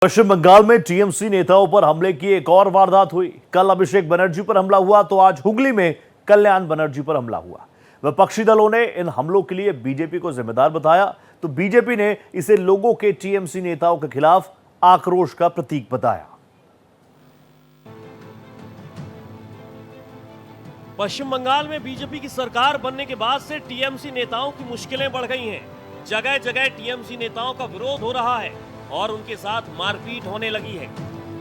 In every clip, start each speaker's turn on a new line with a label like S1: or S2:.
S1: पश्चिम बंगाल में टीएमसी नेताओं पर हमले की एक और वारदात हुई। कल अभिषेक बनर्जी पर हमला हुआ तो आज हुगली में कल्याण बनर्जी पर हमला हुआ। विपक्षी दलों ने इन हमलों के लिए बीजेपी को जिम्मेदार बताया तो बीजेपी ने इसे लोगों के टीएमसी नेताओं के खिलाफ आक्रोश का प्रतीक बताया।
S2: पश्चिम बंगाल में बीजेपी की सरकार बनने के बाद से टीएमसी नेताओं की मुश्किलें बढ़ गई हैं। जगह जगह टीएमसी नेताओं का विरोध हो रहा है और उनके साथ मारपीट होने लगी है।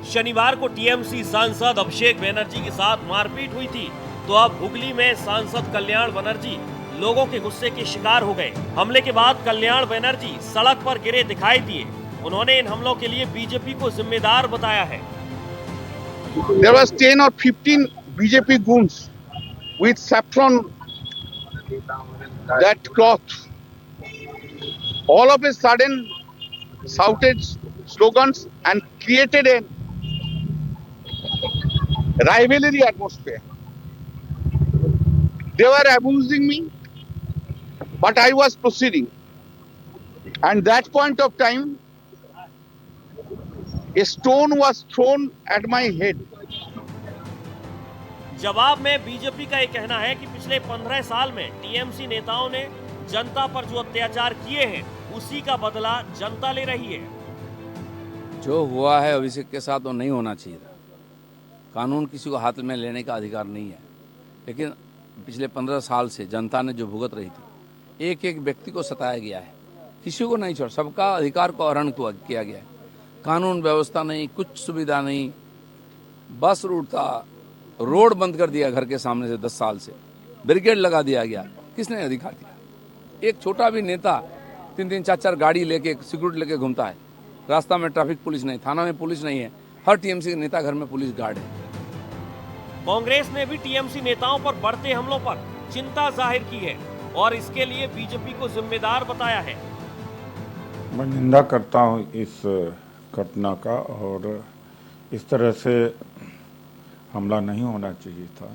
S2: शनिवार को टीएमसी सांसद अभिषेक बनर्जी के साथ मारपीट हुई थी तो अब हुगली में सांसद कल्याण बनर्जी लोगों के गुस्से के शिकार हो गए। हमले के बाद कल्याण बनर्जी सड़क पर गिरे दिखाई दिए। उन्होंने इन हमलों के लिए बीजेपी को जिम्मेदार बताया है।
S3: There was 10 or 15 BJP goons with saffron that cloth. All of a sudden shouted slogans and created a rivalry atmosphere. They were abusing me, but I was proceeding. And that point of time, a stone was thrown at my head.
S2: जवाब में BJP का ये कहना है कि पिछले 15 साल में टीएमसी नेताओं ने जनता पर जो अत्याचार किए हैं उसी का बदला जनता ले रही है।
S4: जो हुआ है अभिषेक के साथ वो नहीं होना चाहिए था। कानून किसी को हाथ में लेने का अधिकार नहीं है, लेकिन पिछले 15 साल से जनता ने जो भुगत रही थी, एक एक व्यक्ति को सताया गया है, किसी को नहीं छोड़, सबका अधिकार को हरण किया गया है। कानून व्यवस्था नहीं, कुछ सुविधा नहीं, बस रूट था, रोड बंद कर दिया घर के सामने से 10 साल से, बैरिकेड लगा दिया गया। किसने अधिकार दिया? एक छोटा भी नेता 3-3, 4-4 गाड़ी लेके सिक्योरिटी लेके घूमता है। रास्ता में ट्रैफिक पुलिस नहीं, थाना में पुलिस नहीं है, हर टीएमसी के नेता घर में पुलिस गार्ड है।
S2: कांग्रेस ने भी टीएमसी नेताओं पर बढ़ते हमलों पर चिंता जाहिर की है और इसके लिए बीजेपी को जिम्मेदार बताया है।
S5: मैं निंदा करता हूं इस घटना का और इस तरह से हमला नहीं होना चाहिए था।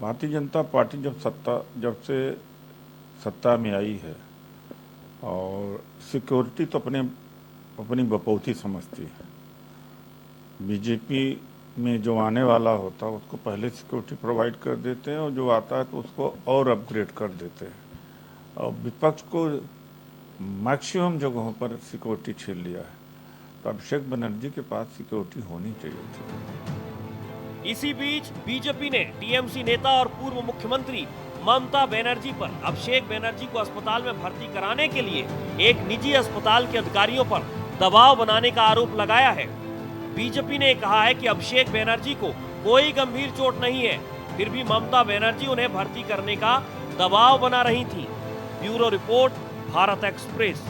S5: भारतीय जनता पार्टी जब से सत्ता में आई है और सिक्योरिटी तो अपनी बपौती समझती है। बीजेपी में जो आने वाला होता है उसको पहले सिक्योरिटी प्रोवाइड कर देते हैं और जो आता है तो उसको और अपग्रेड कर देते हैं। और विपक्ष को मैक्सिमम जगहों पर सिक्योरिटी छीन लिया है, तो अभिषेक बनर्जी के पास सिक्योरिटी होनी चाहिए थी।
S2: इसी बीच बीजेपी ने टीएमसी नेता और पूर्व मुख्यमंत्री ममता बनर्जी पर अभिषेक बनर्जी को अस्पताल में भर्ती कराने के लिए एक निजी अस्पताल के अधिकारियों पर दबाव बनाने का आरोप लगाया है। बीजेपी ने कहा है कि अभिषेक बनर्जी को कोई गंभीर चोट नहीं है, फिर भी ममता बनर्जी उन्हें भर्ती करने का दबाव बना रही थी। Bureau report, Bharat express.